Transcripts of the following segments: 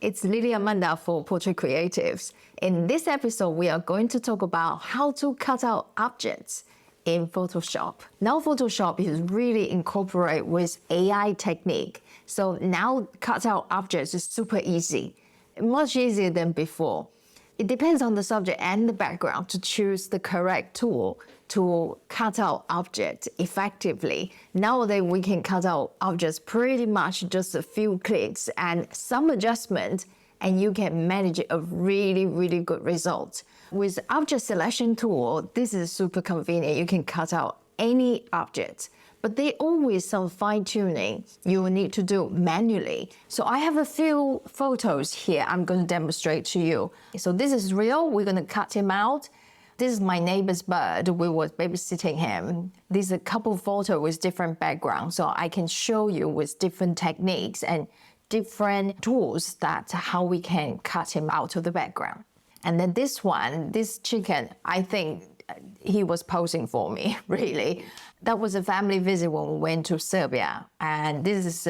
It's Lily Amanda for Portrait Creatives. In this episode, we are going to talk about how to cut out objects in Photoshop. Now Photoshop is really incorporate with AI technique. So now cut out objects is super easy, much easier than before. It depends on the subject and the background to choose the correct tool to cut out objects effectively. Nowadays, we can cut out objects pretty much just a few clicks and some adjustment, and you can manage a really, really good result. With object selection tool, this is super convenient. You can cut out any object, but there always some fine tuning you will need to do manually. So I have a few photos here I'm going to demonstrate to you. So this is real, we're going to cut him out. This is my neighbor's bird, we were babysitting him. These are a couple photos with different backgrounds, so I can show you with different techniques and different tools that how we can cut him out of the background. And then this one, this chicken, I think he was posing for me, really. That was a family visit when we went to Serbia. And this is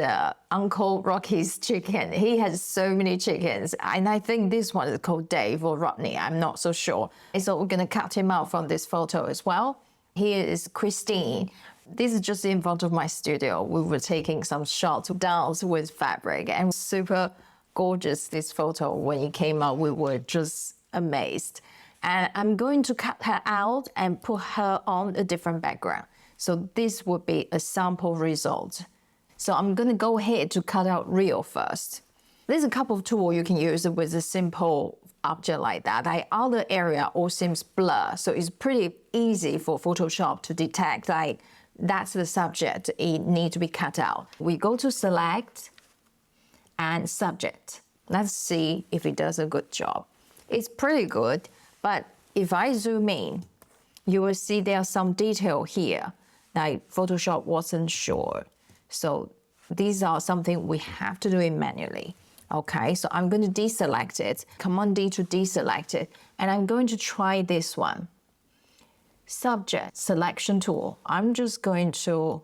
Uncle Rocky's chicken. He has so many chickens. And I think this one is called Dave or Rodney. I'm not so sure. So we're going to cut him out from this photo as well. Here is Christine. This is just in front of my studio. We were taking some shots of dolls with fabric and super gorgeous, this photo. When it came out, we were just amazed. And I'm going to cut her out and put her on a different background. So this would be a sample result. So I'm going to go ahead to cut out real first. There's a couple of tools you can use with a simple object like that. The other area all seems blur, so it's pretty easy for Photoshop to detect like that's the subject, it needs to be cut out. We go to select and subject. Let's see if it does a good job. It's pretty good, but if I zoom in, you will see there's some detail here. Like Photoshop wasn't sure. So these are something we have to do it manually. Okay, so I'm going to deselect it. Command D to deselect it. And I'm going to try this one. Subject selection tool. I'm just going to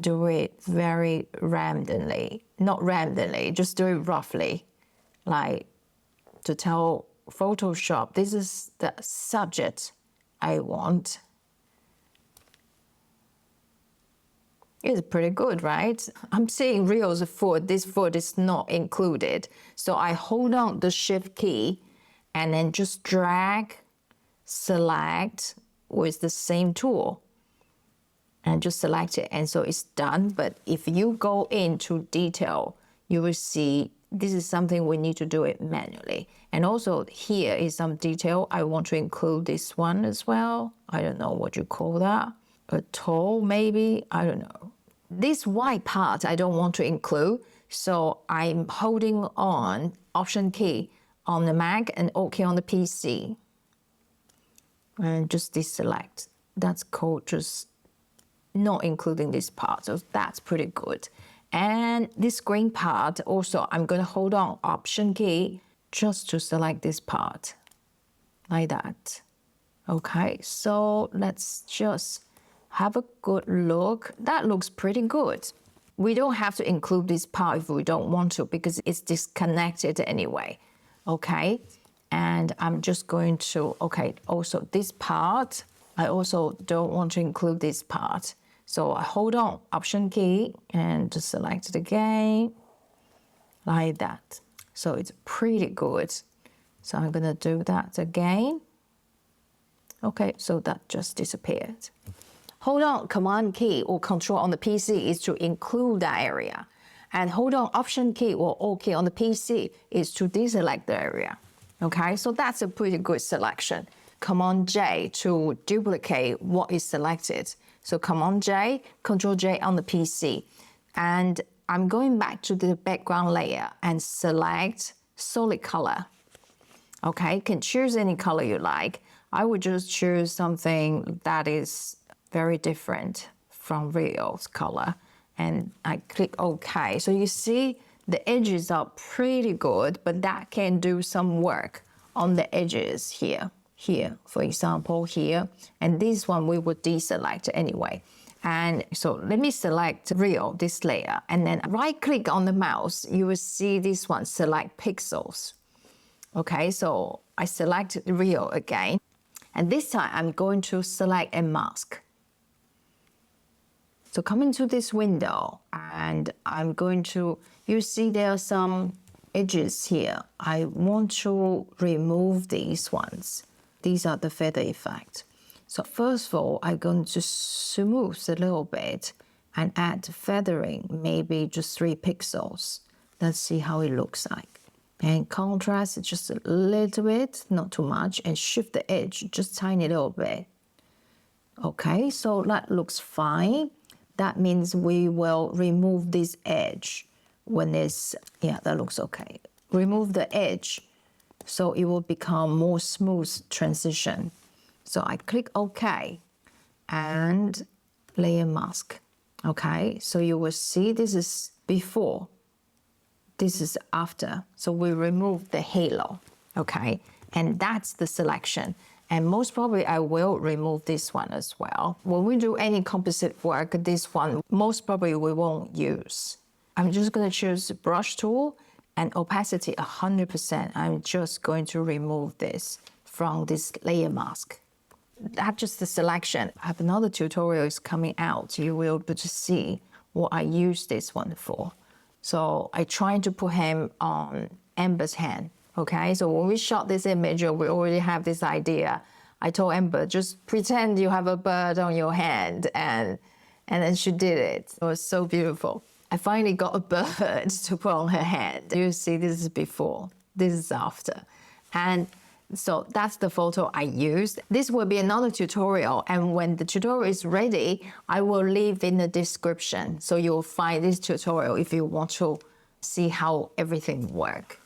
do it very randomly. Not randomly, just do it roughly. Like to tell Photoshop, this is the subject I want. It's pretty good, right? I'm seeing Rio's foot. This foot is not included. So I hold on the Shift key and then just drag, select with the same tool and just select it. And so it's done. But if you go into detail, you will see this is something we need to do it manually. And also here is some detail. I want to include this one as well. I don't know what you call that. A toe maybe, I don't know. This white part I don't want to include, so I'm holding on Option key on the Mac and OK on the PC. And just deselect. That's called just not including this part, so that's pretty good. And this green part also, I'm going to hold on Option key just to select this part, like that. Okay, so let's just have a good look. That looks pretty good. We don't have to include this part if we don't want to because it's disconnected anyway. Okay, and I'm just going to, okay, also this part, I also don't want to include this part. So I hold on Option key and just select it again, like that. So it's pretty good. So I'm gonna do that again. Okay, so that just disappeared. Hold on Command key or Control on the PC is to include that area. And hold on Option key or OK on the PC is to deselect the area. Okay, so that's a pretty good selection. Command J to duplicate what is selected. So Command J, Control J on the PC. And I'm going back to the background layer and select solid color. Okay, you can choose any color you like. I would just choose something that is very different from Rio's color. And I click OK. So you see the edges are pretty good, but that can do some work on the edges here, for example, here. And this one we would deselect anyway. And so let me select Real, this layer, and then right click on the mouse, you will see this one, select pixels. Okay, so I select Real again, and this time I'm going to select a mask. So come into this window, and I'm going to, you see there are some edges here. I want to remove these ones. These are the feather effect. So first of all, I'm going to smooth a little bit and add feathering, maybe just 3 pixels. Let's see how it looks like. And contrast just a little bit, not too much, and shift the edge just tiny little bit. Okay, so that looks fine. That means we will remove this edge when it's, yeah, that looks okay. Remove the edge so it will become more smooth transition. So I click OK and layer mask. Okay, so you will see this is before, this is after. So we remove the halo, okay? And that's the selection. And most probably I will remove this one as well. When we do any composite work, this one, most probably we won't use. I'm just gonna choose brush tool and opacity 100%. I'm just going to remove this from this layer mask. That's just the selection. I have another tutorial is coming out. You will be able to see what I use this one for. So I tried to put him on Amber's hand. Okay, so when we shot this image, we already have this idea. I told Amber, just pretend you have a bird on your hand, and then she did it. It was so beautiful. I finally got a bird to put on her hand. You see, this is before, this is after. And so that's the photo I used. This will be another tutorial, and when the tutorial is ready, I will leave in the description. So you'll find this tutorial if you want to see how everything works.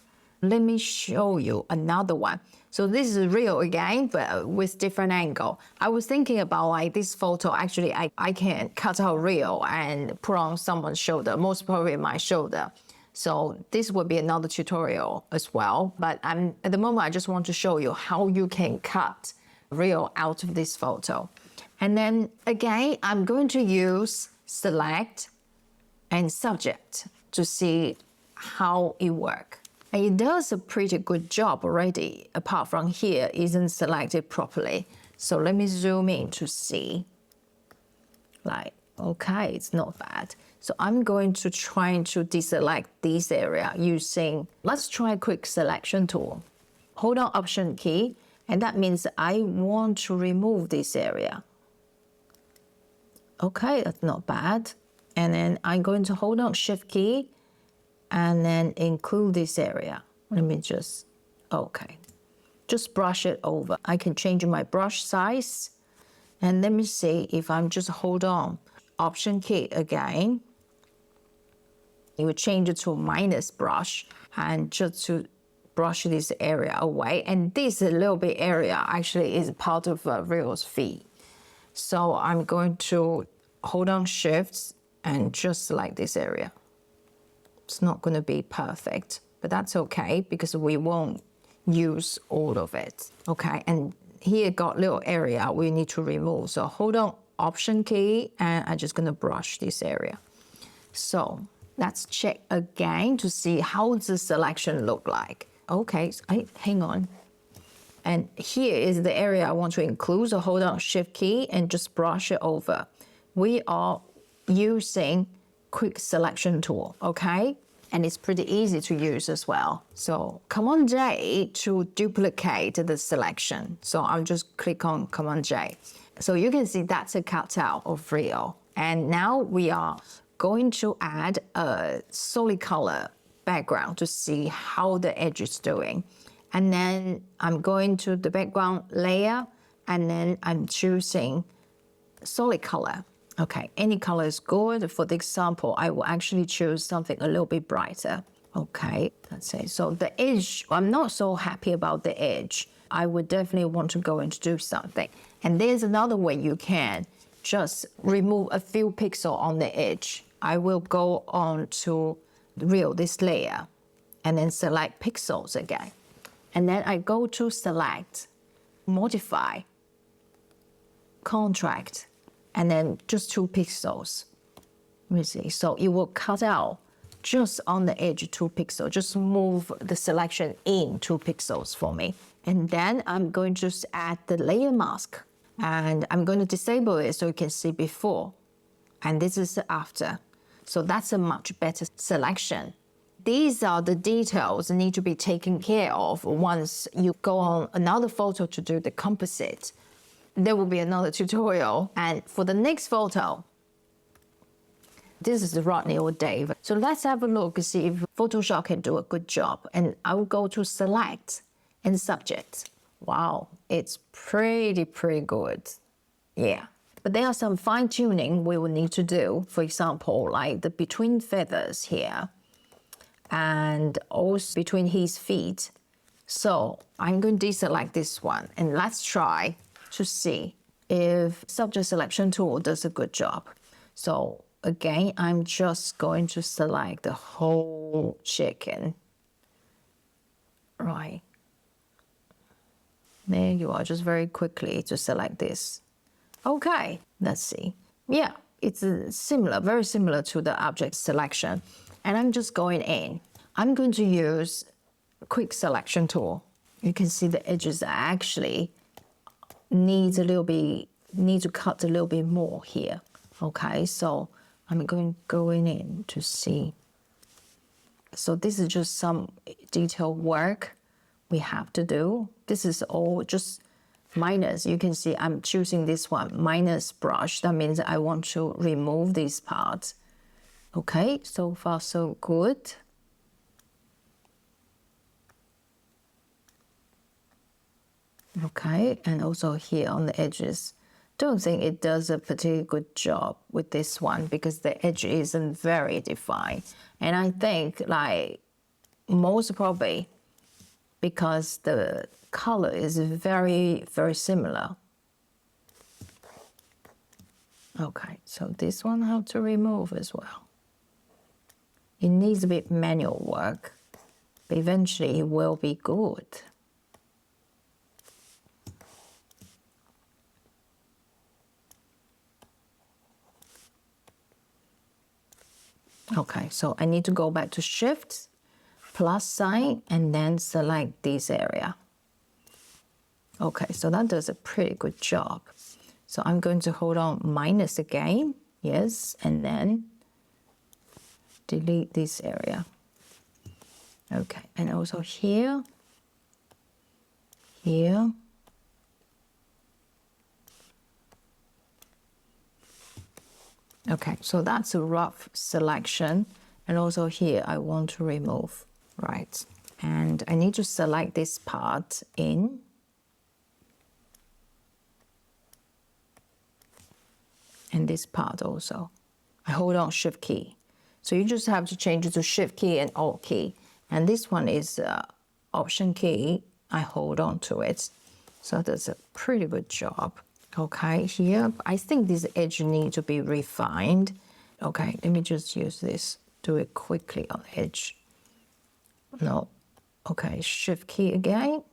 Let me show you another one. So this is Real again, but with different angle. I was thinking about like this photo, actually I can cut out Real and put on someone's shoulder, most probably my shoulder. So this will be another tutorial as well. But at the moment, I just want to show you how you can cut Real out of this photo. And then again, I'm going to use select and subject to see how it works. And it does a pretty good job already, apart from here, isn't selected properly. So let me zoom in to see. Like, okay, it's not bad. So I'm going to try to deselect this area using, let's try a quick selection tool. Hold on Option key, and that means I want to remove this area. Okay, that's not bad. And then I'm going to hold on Shift key, and then include this area. Let me just, okay. Just brush it over. I can change my brush size. And let me see if I'm just hold on Option key again. You would change it to minus brush and just to brush this area away. And this little bit area actually is part of Real's feet. So I'm going to hold on Shift and just select this area. It's not going to be perfect, but that's okay because we won't use all of it. Okay, and here got little area we need to remove. So hold on Option key and I'm just going to brush this area. So let's check again to see how the selection look like. Okay, hang on. And here is the area I want to include. So hold on Shift key and just brush it over. We are using quick selection tool, okay? And it's pretty easy to use as well. So Command J to duplicate the selection. So I'll just click on Command J. So you can see that's a cutout of Real. And now we are going to add a solid color background to see how the edge is doing. And then I'm going to the background layer, and then I'm choosing solid color. Okay, any color is good. For the example, I will actually choose something a little bit brighter. Okay, let's say, so the edge, I'm not so happy about the edge. I would definitely want to go and do something. And there's another way you can just remove a few pixels on the edge. I will go on to Real, this layer, and then select pixels again. And then I go to select, modify, contrast, and then just 2 pixels. Let me see. So it will cut out just on the edge 2 pixels. Just move the selection in 2 pixels for me. And then I'm going to just add the layer mask. And I'm going to disable it so you can see before. And this is after. So that's a much better selection. These are the details that need to be taken care of once you go on another photo to do the composite. There will be another tutorial. And for the next photo, this is Rodney or Dave. So let's have a look and see if Photoshop can do a good job. And I will go to select and subject. Wow, it's pretty good. Yeah. But there are some fine tuning we will need to do. For example, like the between feathers here and also between his feet. So I'm going to deselect this one and let's try to see if subject selection tool does a good job. So again, I'm just going to select the whole chicken. Right. There you are, just very quickly to select this. Okay, let's see. Yeah, it's similar, very similar to the object selection. And I'm just going in. I'm going to use quick selection tool. You can see the edges actually need to cut a little bit more here. Okay, so I'm going in to see. So this is just some detail work we have to do. This is all just minus. You can see I'm choosing this one, minus brush. That means I want to remove this part. Okay, so far so good. Okay, and also here on the edges. Don't think it does a particularly good job with this one because the edge isn't very defined. And I think like most probably because the color is very similar. Okay, so this one I have to remove as well. It needs a bit manual work, but eventually it will be good. Okay, so I need to go back to Shift, plus sign, and then select this area. Okay, so that does a pretty good job. So I'm going to hold on minus again, yes, and then delete this area. Okay, and also here, here. Okay, so that's a rough selection. And also here, I want to remove, right? And I need to select this part in. And this part also. I hold on Shift key. So you just have to change it to Shift key and Alt key. And this one is Option key. I hold on to it. So that's a pretty good job. Okay, here, I think this edge needs to be refined. Okay, let me just use this. Do it quickly on the edge. No. Okay, Shift key again.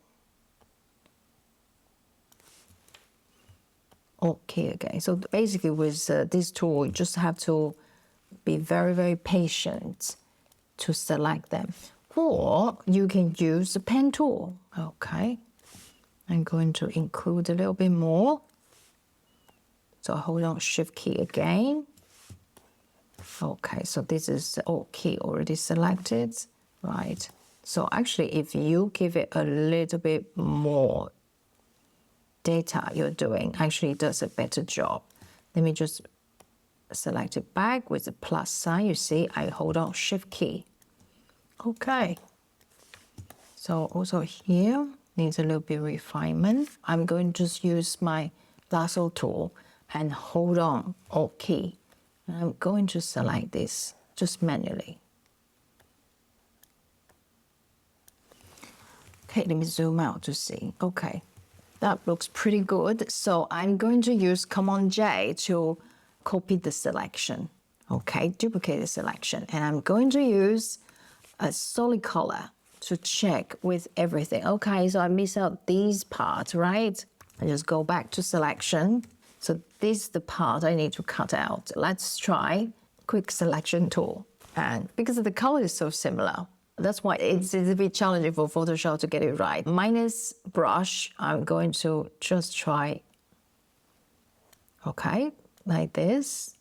Okay, again. So basically with this tool, you just have to be very patient to select them. Or you can use the pen tool. Okay, I'm going to include a little bit more. So hold on Shift key again. Okay, so this is the Alt key already selected, right? So actually, if you give it a little bit more data you're doing, actually it does a better job. Let me just select it back with the plus sign. You see, I hold on Shift key. Okay. So also here needs a little bit refinement. I'm going to just use my lasso tool and hold on Alt key. And I'm going to select this just manually. Okay, let me zoom out to see. Okay, that looks pretty good. So I'm going to use Command J to copy the selection. Okay, duplicate the selection. And I'm going to use a solid color to check with everything. Okay, so I miss out these parts, right? I just go back to selection. So this is the part I need to cut out. Let's try quick selection tool. And because the color is so similar, that's why it's a bit challenging for Photoshop to get it right. Minus brush, I'm going to just try, okay, like this.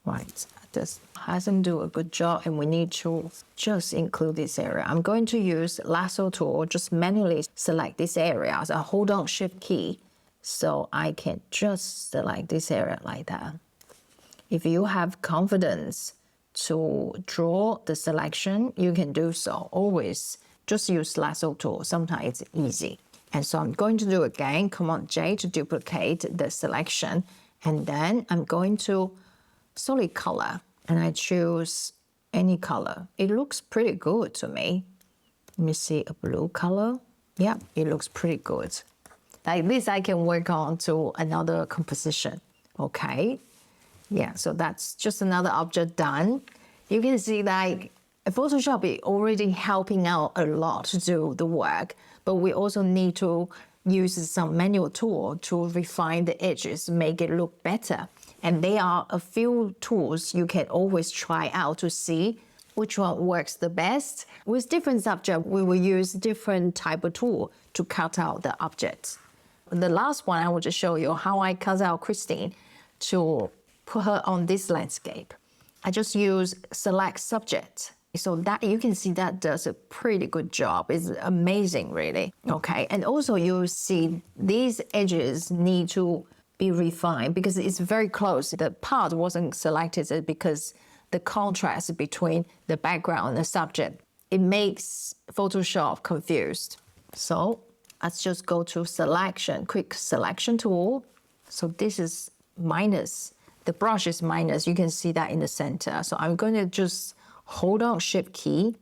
Right, this hasn't do a good job and we need to just include this area. I'm going to use lasso tool, just manually select this area. So I hold on Shift key so I can just select this area like that. If you have confidence to draw the selection, you can do so. Always just use lasso tool. Sometimes it's easy. And so I'm going to do again, Command J to duplicate the selection. And then I'm going to solid color and I choose any color. It looks pretty good to me. Let me see a blue color. Yeah, it looks pretty good. Like this, I can work on to another composition. Okay. Yeah, so that's just another object done. You can see like Photoshop is already helping out a lot to do the work, but we also need to use some manual tool to refine the edges, make it look better. And there are a few tools you can always try out to see which one works the best. With different subject, we will use different type of tool to cut out the objects. The last one, I will just show you how I cut out Christine to put her on this landscape. I just use select subject. So that you can see that does a pretty good job. It's amazing, really. Okay, and also you see these edges need to be refined because it's very close. The part wasn't selected because the contrast between the background and the subject, it makes Photoshop confused. So let's just go to selection, quick selection tool. So this is minus, the brush is minus. You can see that in the center. So I'm going to just hold on Shift key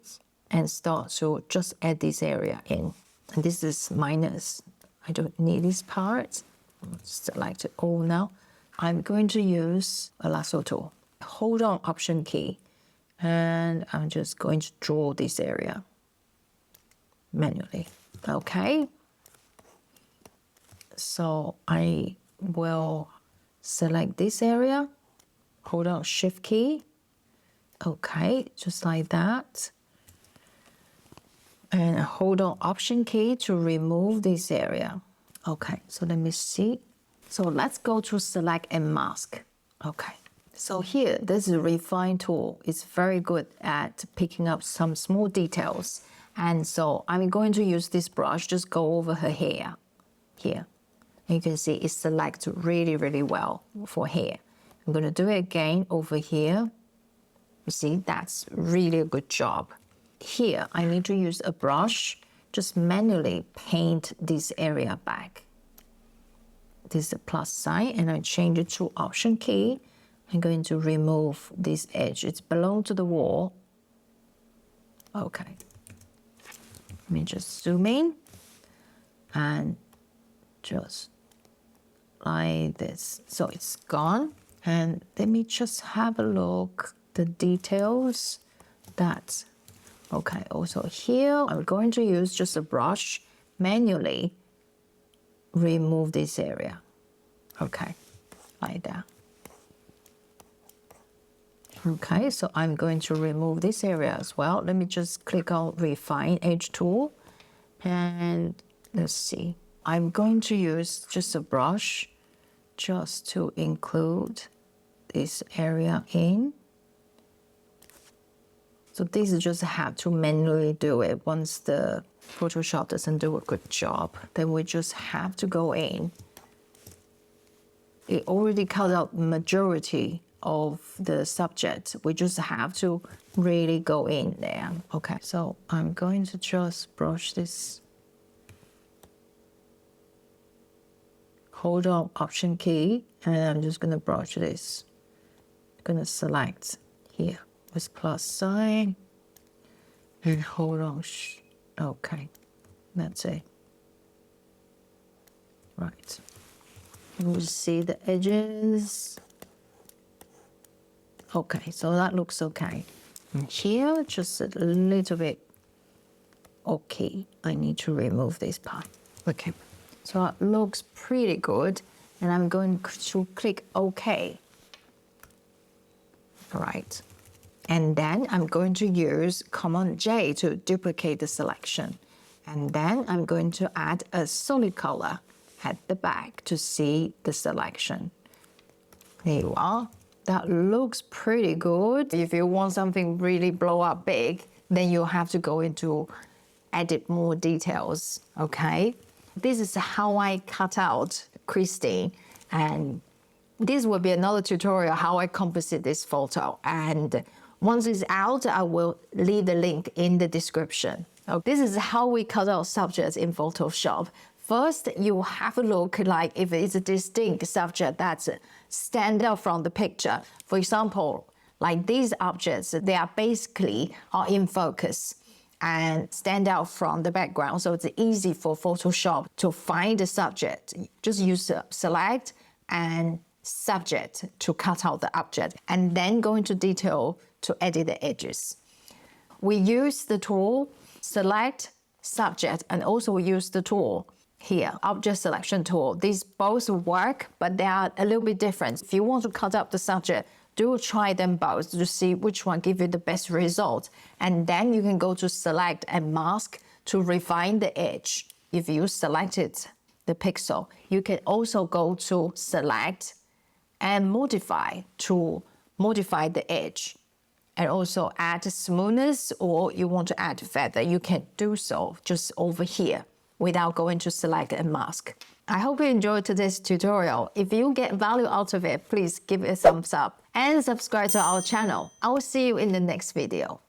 and start to just add this area in. And this is minus. I don't need this part. Select it all now. I'm going to use a lasso tool. Hold on Option key and I'm just going to draw this area manually. Okay. So I will select this area, hold on Shift key. Okay, just like that. And hold on Option key to remove this area. Okay, so let me see. So let's go to select and mask. Okay, so here, this refine tool is very good at picking up some small details. And so I'm going to use this brush, just go over her hair here. And you can see it selects really, really well for hair. I'm going to do it again over here. You see, that's really a good job. Here, I need to use a brush, just manually paint this area back. This is a plus sign, and I change it to Option key. I'm going to remove this edge. It belongs to the wall. Okay. Let me just zoom in and just like this. So it's gone. And let me just have a look the details that, okay, also here, I'm going to use just a brush, manually remove this area. Okay, like that. Okay, so I'm going to remove this area as well. Let me just click on Refine Edge tool. And let's see. I'm going to use just a brush just to include this area in. So this is just have to manually do it. Once the Photoshop doesn't do a good job, then we just have to go in. It already cut out majority of the subject. We just have to really go in there. Okay, so I'm going to just brush this. Hold on Option key, and I'm just gonna brush this. I'm gonna select here with plus sign, and hold on. Okay, that's it. Right. We'll see the edges. Okay, so that looks okay. And here, just a little bit. Okay, I need to remove this part. Okay, So it looks pretty good. And I'm going to click OK. All right. And then I'm going to use Command J to duplicate the selection. And then I'm going to add a solid color at the back to see the selection. There you are. That looks pretty good. If you want something really blow up big, then you have to go into edit more details, okay? This is how I cut out Christine, and this will be another tutorial how I composite this photo. And once it's out, I will leave the link in the description. This is how we cut out subjects in Photoshop. First, you have a look like if it's a distinct subject that stands out from the picture. For example, like these objects, they are basically in focus and stand out from the background. So it's easy for Photoshop to find the subject. Just use select and subject to cut out the object, and then go into detail to edit the edges. We use the tool, select, subject, and also we use the tool here, object selection tool. These both work, but they are a little bit different. If you want to cut up the subject, do try them both to see which one gives you the best result. And then you can go to select and mask to refine the edge. If you selected the pixel, you can also go to select and modify to modify the edge, and also add smoothness, or you want to add feather, you can do so just over here without going to select and mask. I hope you enjoyed today's tutorial. If you get value out of it, please give it a thumbs up and subscribe to our channel. I will see you in the next video.